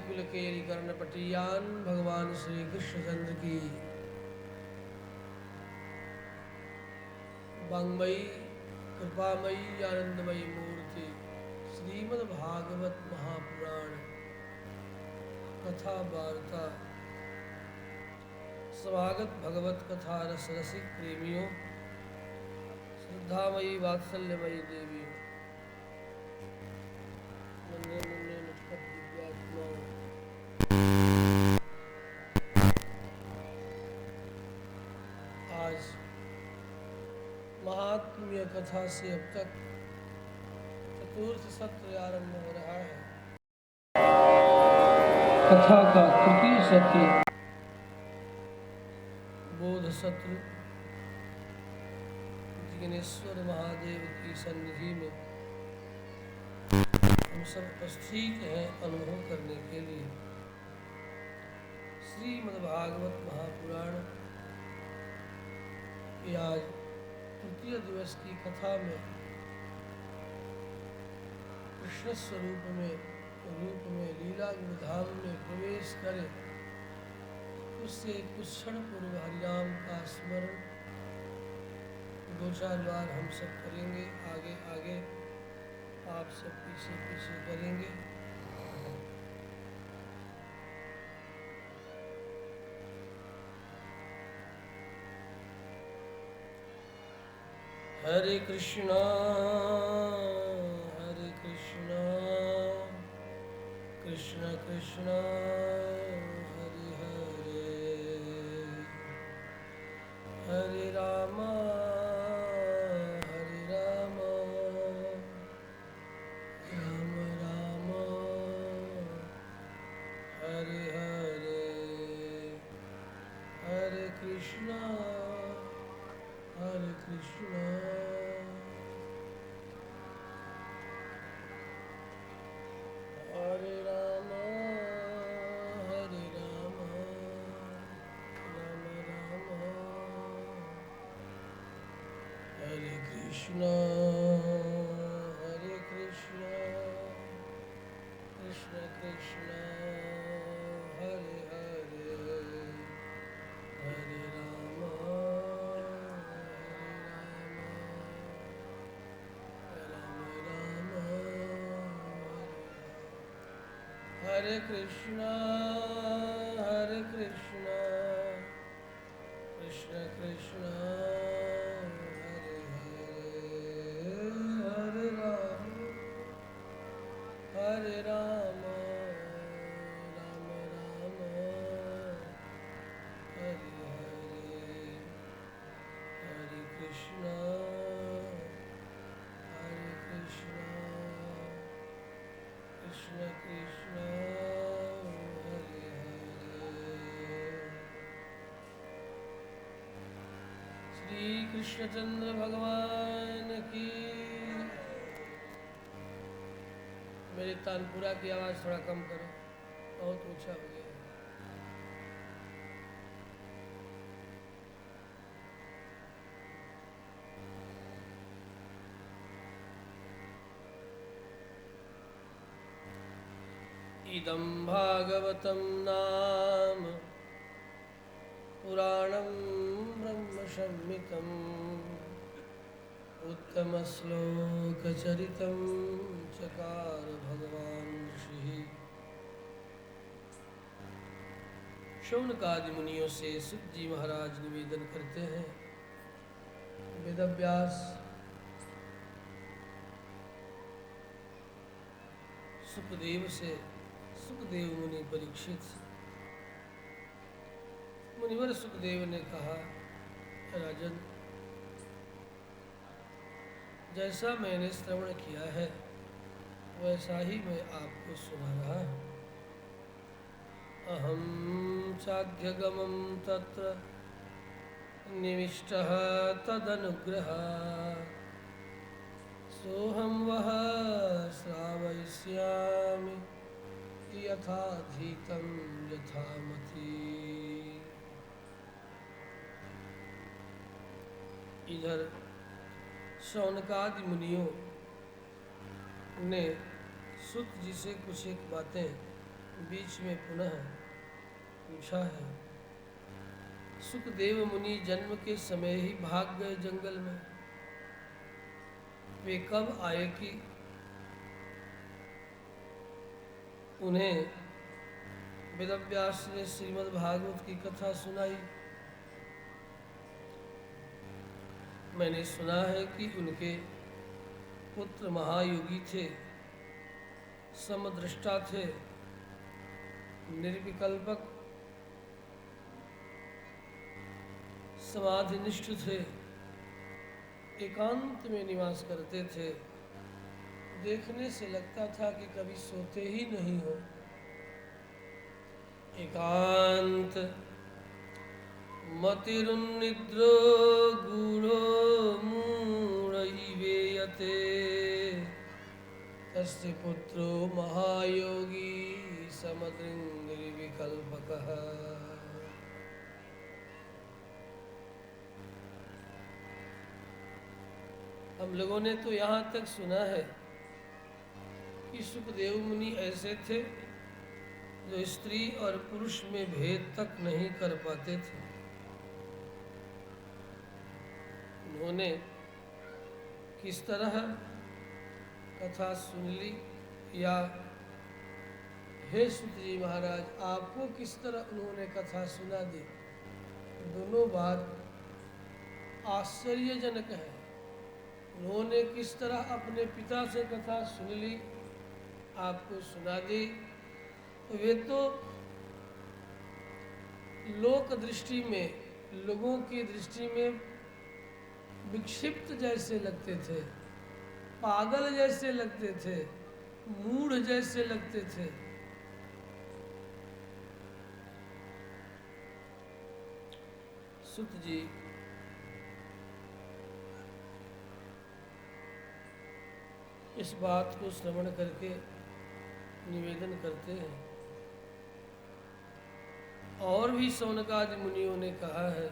कुलकेरी कर्णपटियान भगवान श्री कृष्णचंद्र की वाङ्मयी कृपामयी आनंदमयी मूर्ति श्रीमद्भागवत महापुराण कथा वार्ता समागत भगवत कथा रस रसिक प्रेमियों, श्रद्धामयी वात्सल्यमयी देवियों, नन्हे मुन्ने नटखट दिव्यात्माओं, आज महात्म्य कथा से अब तक चतुर्थ सत्र आरंभ हो रहा है। कथा का तृतीय सत्र बोध सत्र जिग्नेश्वर महादेव की सन्निधि में हम सब उपस्थित हैं अनुभव करने के लिए। श्रीमद्भागवत महापुराण की आज तृतीय दिवस की कथा में कृष्ण स्वरूप में लीला गुणधाम में प्रवेश करें, उससे कुछ क्षण पूर्व हरिनाम का स्मरण दो चार बार हम सब करेंगे। आगे आगे आप सब पीछे पीछे करेंगे। हरे कृष्णा कृष्ण कृष्ण हरे हरे, हरे राम राम राम हरे हरे, हरे कृष्णा हरे राम राम राम हरे कृष्णा कृष्ण कृष्ण हरे हरे, हरे राम राम हरे कृष्णा कृष्ण कृष्ण हरे हरे, हरे राम राम हरे हरे, हरे कृष्णा कृष्ण कृष्ण हरे हरे। श्री कृष्णचंद्र भगवान की। मेरी तानपुरा की आवाज़ थोड़ा कम करो, बहुत ऊंचा हो गया। इदं भागवतं नाम पुराणं ब्रह्मसंहितं उत्तमश्लोकचरितं चकार भगवान ऋषिः। शौनकादि मुनियों से सुत जी महाराज निवेदन करते हैं, वेदव्यास सुखदेव मुनि परीक्षित मुनिवर सुखदेव ने कहा, राजन, जैसा मैंने श्रवण किया है वैसा ही मैं आपको सुना रहा हूँ। अहम चाध्यगमं तत्र निविष्टः तदनुग्रहात्, सोहम वह श्रावयिष्यामि यथाधीतं यथामति। इधर शौनकादि मुनियों ने सुत जी से कुछ एक बातें बीच में पुनः पूछा है। सुखदेव मुनि जन्म के समय ही भाग गए जंगल में, वे कब आए कि उन्हें वेदव्यास ने श्रीमद् भागवत की कथा सुनाई। मैंने सुना है कि उनके पुत्र महायोगी थे, समदृष्टा थे, निर्विकल्पक समाधिनिष्ठ थे, एकांत में निवास करते थे। देखने से लगता था कि कभी सोते ही नहीं हो। एकांत मतिरुन्निद्रो गूढ़ो मूढ़ैवेयते तस्य पुत्रो महायोगी समदृङ्निर्विकल्पकः। हम लोगों ने तो यहाँ तक सुना है कि सुखदेव मुनि ऐसे थे जो स्त्री और पुरुष में भेद तक नहीं कर पाते थे। उन्होंने किस तरह कथा सुन ली, या हे सुत जी महाराज आपको किस तरह उन्होंने कथा सुना दी, दोनों बात आश्चर्यजनक है। उन्होंने किस तरह अपने पिता से कथा सुन ली, आपको सुना दी, वे तो लोक दृष्टि में, लोगों की दृष्टि में विक्षिप्त जैसे लगते थे, पागल जैसे लगते थे, मूढ़ जैसे लगते थे। सुत जी इस बात को श्रवण करके निवेदन करते हैं। और भी शौनकादि मुनियों ने कहा है,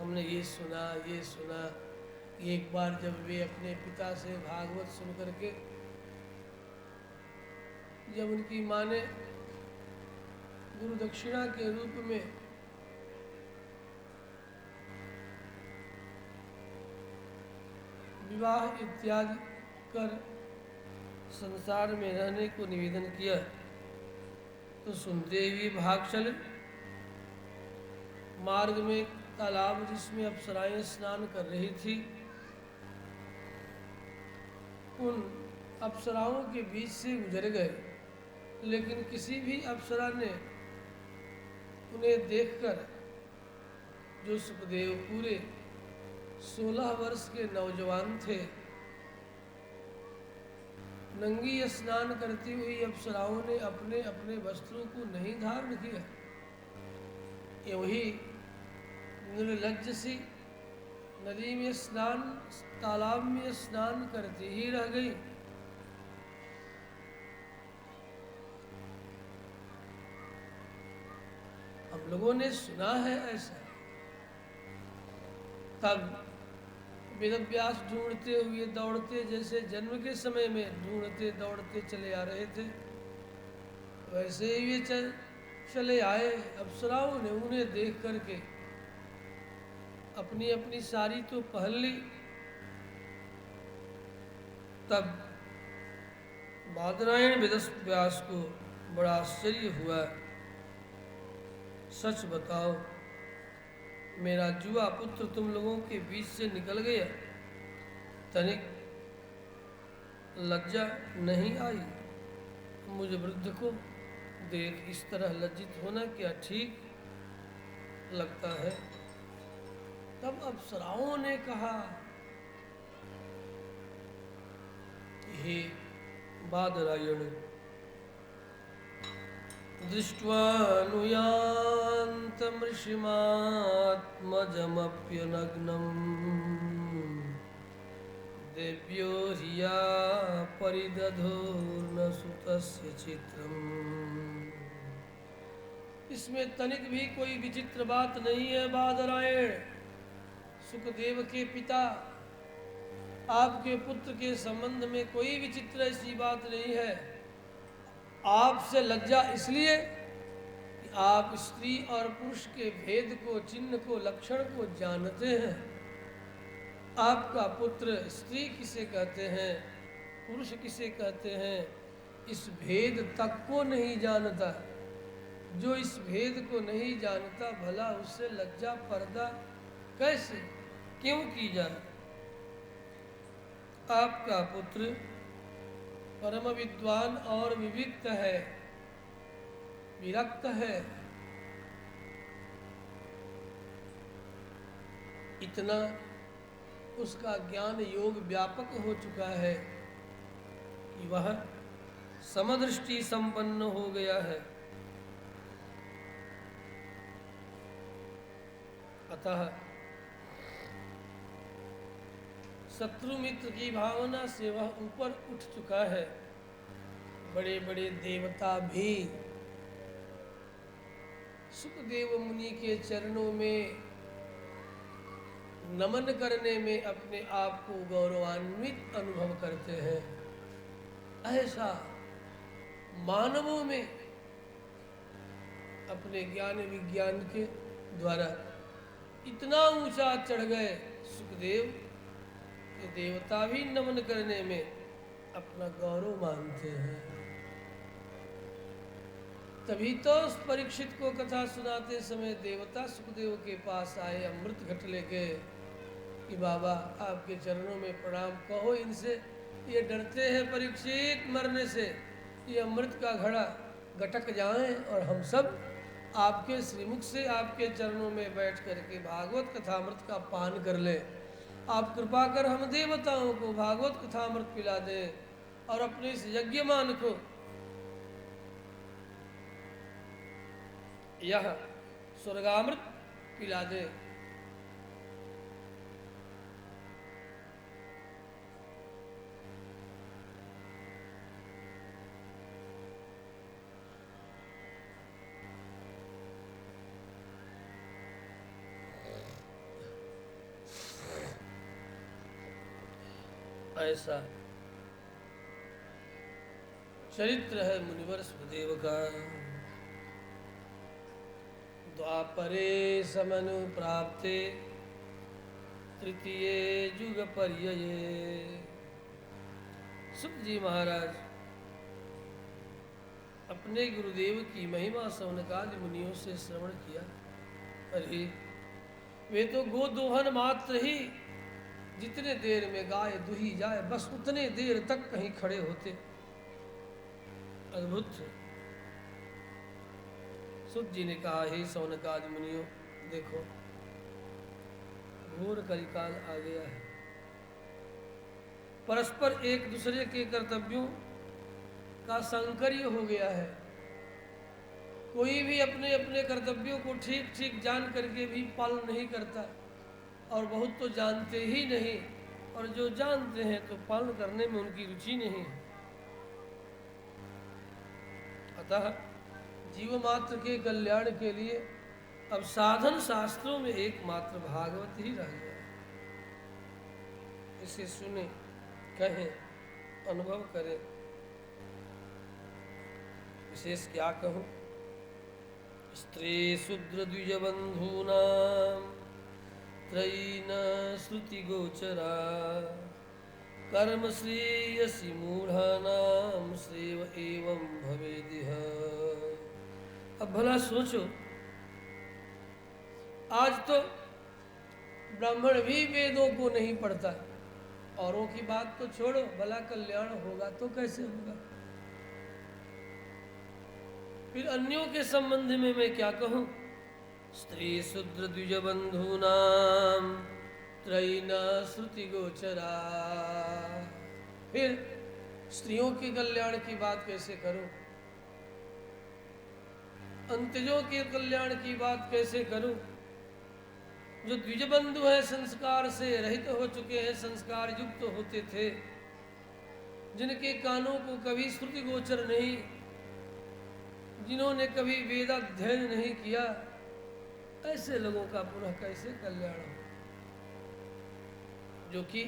हमने ये सुना। एक बार जब वे अपने पिता से भागवत सुन करके, जब उनकी माँ ने गुरु दक्षिणा के रूप में विवाह इत्यादि कर संसार में रहने को निवेदन किया, तो सुनते हुए भाग चले। मार्ग में तालाब जिसमें अप्सराएं स्नान कर रही थी, उन अप्सराओं के बीच से गुजर गए, लेकिन किसी भी अप्सरा ने उन्हें देखकर, जो सुखदेव पूरे 16 वर्ष के नौजवान थे, नंगी स्नान करती हुई अप्सराओं ने अपने अपने वस्त्रों को नहीं धारण किया, यूं ही निर्लज्ज सी नदी में स्नान, तालाब में स्नान करती ही रह गई। हम लोगों ने सुना है ऐसा। तब वेदव्यास ढूंढते हुए दौड़ते, जैसे जन्म के समय में ढूंढते दौड़ते चले आ रहे थे, वैसे ही वे चले आए। अप्सराओं ने उन्हें देख करके अपनी अपनी साड़ी तो पहन ली। तब बादरायण वेदव्यास को बड़ा आश्चर्य हुआ। सच बताओ, मेरा जुआ पुत्र तुम लोगों के बीच से निकल गया, तनिक लज्जा नहीं आई? मुझे वृद्ध को देख इस तरह लज्जित होना क्या ठीक लगता है? तब अप्सराओं ने कहा, हे बादरायण, दृष्ट्वानुयान्तमृषिमात्मजमप्यनग्नं देव्यो ह्रिया परिदधोर्न सुतस्य चित्रम्। इसमें तनिक भी कोई विचित्र बात नहीं है बादरायण। सुखदेव के पिता आपके पुत्र के संबंध में कोई विचित्र ऐसी बात नहीं है। आपसे लज्जा इसलिए कि आप स्त्री और पुरुष के भेद को, चिन्ह को, लक्षण को जानते हैं। आपका पुत्र स्त्री किसे कहते हैं, पुरुष किसे कहते हैं, इस भेद तक को नहीं जानता। जो इस भेद को नहीं जानता, भला उससे लज्जा पर्दा कैसे, क्यों की जाए। आपका पुत्र परम विद्वान और विविक्त है, विरक्त है। इतना उसका ज्ञान योग व्यापक हो चुका है कि वह समदृष्टि संपन्न हो गया है। अतः शत्रु मित्र की भावना से वह ऊपर उठ चुका है। बड़े बड़े देवता भी सुखदेव मुनि के चरणों में नमन करने में अपने आप को गौरवान्वित अनुभव करते हैं। ऐसा मानवों में अपने ज्ञान विज्ञान के द्वारा इतना ऊंचा चढ़ गए सुखदेव कि देवता भी नमन करने में अपना गौरव मानते हैं। तभी तो उस परीक्षित को कथा सुनाते समय देवता सुखदेव के पास आए, अमृत घट लेके कि बाबा आपके चरणों में प्रणाम, कहो इनसे ये डरते हैं परीक्षित मरने से, ये अमृत का घड़ा गटक जाएं और हम सब आपके श्रीमुख से आपके चरणों में बैठ करके भागवत कथामृत का पान कर ले। आप कृपा कर हम देवताओं को भागवत कथामृत पिला दें और अपने इस यज्ञमान को यह स्वर्गामृत पिला दे। ऐसा चरित्र है मुनिवर सुखदेव का। द्वापरे समनु प्राप्ते तृतीय युग पर्यये। सुख जी महाराज अपने गुरुदेव की महिमा सौनकादि मुनियों से श्रवण किया। अरे वे तो गोदोहन मात्र ही जितने देर में गाय दुही जाए बस उतने देर तक कहीं खड़े होते। अद्भुत। सुत जी ने कहा, हे सौनकादि मुनियों, देखो घोर कलिकाल आ गया है। परस्पर एक दूसरे के कर्तव्यों का संकर्य हो गया है। कोई भी अपने अपने कर्तव्यों को ठीक ठीक जान करके भी पालन नहीं करता, और बहुत तो जानते ही नहीं, और जो जानते हैं तो पालन करने में उनकी रुचि नहीं है। अतः जीव मात्र के कल्याण के लिए अब साधन शास्त्रों में एकमात्र भागवत ही रह गया। इसे सुने, कहें, अनुभव करें। विशेष क्या कहूँ, स्त्री शूद्र द्विज बंधूनां त्रयीन श्रुति गोचरा कर्म श्रेयसी मूढ़ानां श्रेव एवं भवेदिह। अब भला सोचो, आज तो ब्राह्मण भी वेदों को नहीं पढ़ता, औरों की बात तो छोड़ो, भला कल्याण होगा तो कैसे होगा। फिर अन्यों के संबंध में मैं क्या कहूँ। स्त्री शूद्र द्विज बंधूनां त्रयीन श्रुति गोचरा। फिर स्त्रियों के कल्याण की बात कैसे करूं, अंत्यजों के कल्याण की बात कैसे करूं। जो द्विज बंधु है, संस्कार से रहित हो चुके हैं, संस्कार युक्त होते थे, जिनके कानों को कभी श्रुति गोचर नहीं, जिन्होंने कभी वेदाध्ययन नहीं किया, ऐसे लोगों का पुनः कैसे कल्याण हो। जो कि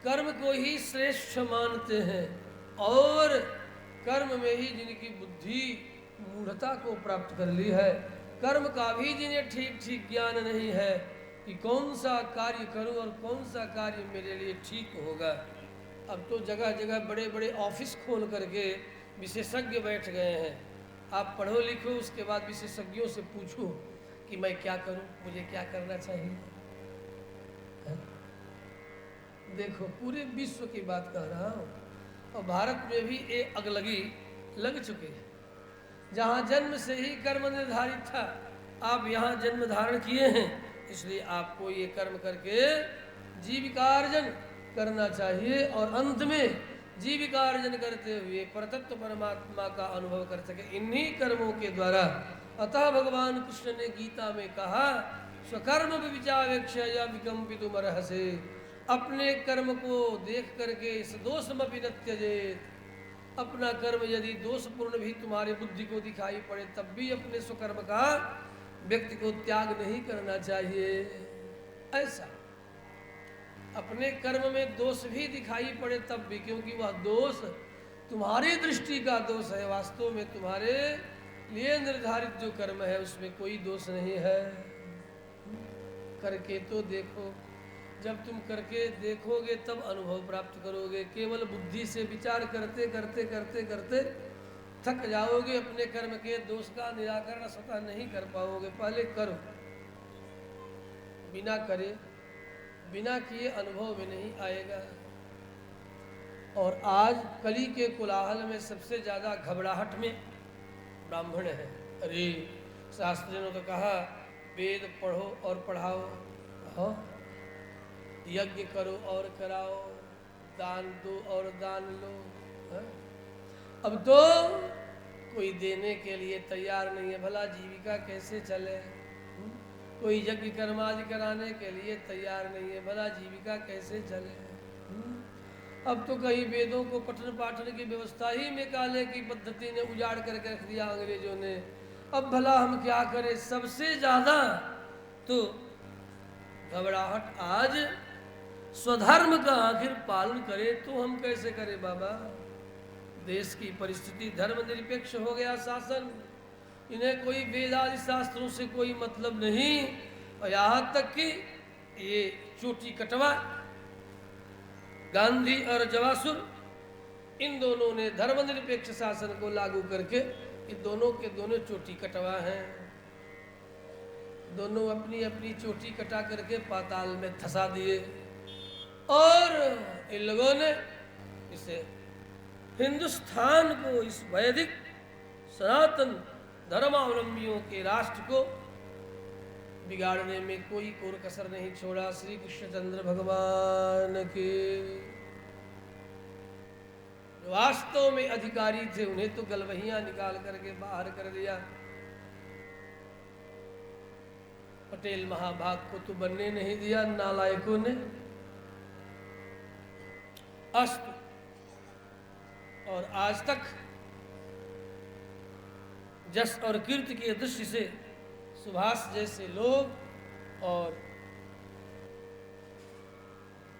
कर्म को ही श्रेष्ठ मानते हैं और कर्म में ही जिनकी बुद्धि मूढ़ता को प्राप्त कर ली है, कर्म का भी जिन्हें ठीक ठीक ज्ञान नहीं है कि कौन सा कार्य करूं और कौन सा कार्य मेरे लिए ठीक होगा। अब तो जगह जगह बड़े बड़े ऑफिस खोल करके विशेषज्ञ बैठ गए हैं। आप पढ़ो लिखो, उसके बाद विशेषज्ञों से पूछो कि मैं क्या करूं, मुझे क्या करना चाहिए। है? देखो पूरे विश्व की बात कह रहा हूँ, और भारत में भी एक अगलगी लग चुकी है। जहाँ जन्म से ही कर्म निर्धारित था, आप यहाँ जन्म धारण किए हैं, इसलिए आपको ये कर्म करके जीविकार्जन करना चाहिए और अंत में जीविकार्जन करते हुए परतत्व परमात्मा का अनुभव कर सके इन्हीं कर्मों के द्वारा। अतः भगवान कृष्ण ने गीता में कहा, स्वकर्म विचावेक्ष या विकम्पितुमर्हसे, अपने कर्म को देख करके इस दोषमपि न त्यजेत, अपना कर्म यदि दोषपूर्ण भी तुम्हारे बुद्धि को दिखाई पड़े तब भी अपने स्वकर्म का व्यक्ति को त्याग नहीं करना चाहिए। ऐसा अपने कर्म में दोष भी दिखाई पड़े तब भी, क्योंकि वह दोष तुम्हारी दृष्टि का दोष है, वास्तव में तुम्हारे लिए निर्धारित जो कर्म है उसमें कोई दोष नहीं है। करके तो देखो, जब तुम करके देखोगे तब अनुभव प्राप्त करोगे। केवल बुद्धि से विचार करते करते करते करते थक जाओगे, अपने कर्म के दोष का निराकरण स्वतः नहीं कर पाओगे। पहले करो, बिना करे बिना किए अनुभव में नहीं आएगा। और आज कली के कोलाहल में सबसे ज़्यादा घबराहट में ब्राह्मण है। अरे शास्त्रियों ने तो कहा वेद पढ़ो और पढ़ाओ, हाँ, यज्ञ करो और कराओ, दान दो और दान लो, हाँ? अब तो कोई देने के लिए तैयार नहीं है, भला जीविका कैसे चले। कोई यज्ञ कर्मादि कराने के लिए तैयार नहीं है, भला जीविका कैसे चले। अब तो कई वेदों को पठन पाठन की व्यवस्था ही में काले की पद्धति ने उजाड़ करके रख दिया अंग्रेजों ने। अब भला हम क्या करें। सबसे ज़्यादा तो घबराहट आज स्वधर्म का आखिर पालन करे तो हम कैसे करें बाबा। देश की परिस्थिति धर्मनिरपेक्ष हो गया शासन, इन्हें कोई वेद आदि शास्त्रों से कोई मतलब नहीं। और यहाँ तक कि ये चोटी कटवा गांधी और जवासुर, इन दोनों ने धर्मनिरपेक्ष शासन को लागू करके ये दोनों के दोनों चोटी कटवा हैं। दोनों अपनी अपनी चोटी कटा करके पाताल में धंसा दिए। और इन लोगों ने इसे हिंदुस्तान को, इस वैदिक सनातन धर्मावलंबियों के राष्ट्र को बिगाड़ने में कोई कोर कसर नहीं छोड़ा। श्री कृष्णचंद्र भगवान के वास्तव में अधिकारी थे उन्हें तो गलवहियां निकाल करके बाहर कर दिया। पटेल महाभाग को तो बनने नहीं दिया नालायकों ने। अस्तु, और आज तक जस और कीर्ति के दृष्टि से सुभाष जैसे लोग और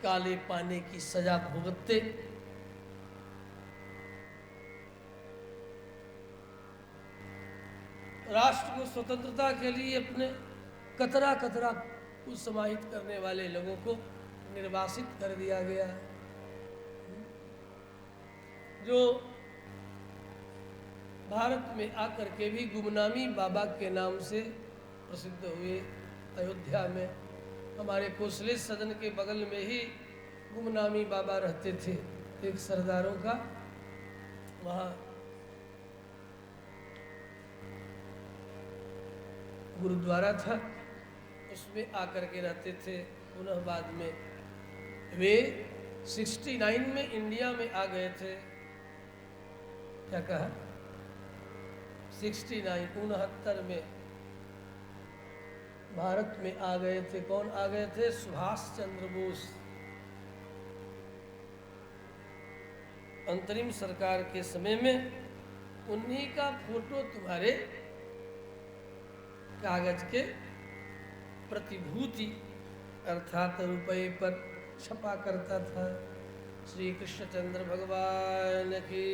काले पानी की सजा भुगतते राष्ट्र को स्वतंत्रता के लिए अपने कतरा कतरा को समाहित करने वाले लोगों को निर्वासित कर दिया गया। जो भारत में आकर के भी गुमनामी बाबा के नाम से प्रसिद्ध हुए। अयोध्या में हमारे कोसले सदन के बगल में ही गुमनामी बाबा रहते थे, एक सरदारों का। वहाँ गुरुद्वारा था, उसमें आकर के रहते थे। पुनः बाद में वे 69 में इंडिया में आ गए थे। क्या कहा? 69 69 में भारत में आ गए थे। कौन आ गए थे? सुभाष चंद्र बोस। अंतरिम सरकार के समय में उन्हीं का फोटो तुम्हारे कागज के प्रतिभूति अर्थात रुपये पर छपा करता था। श्री कृष्णचंद्र भगवान की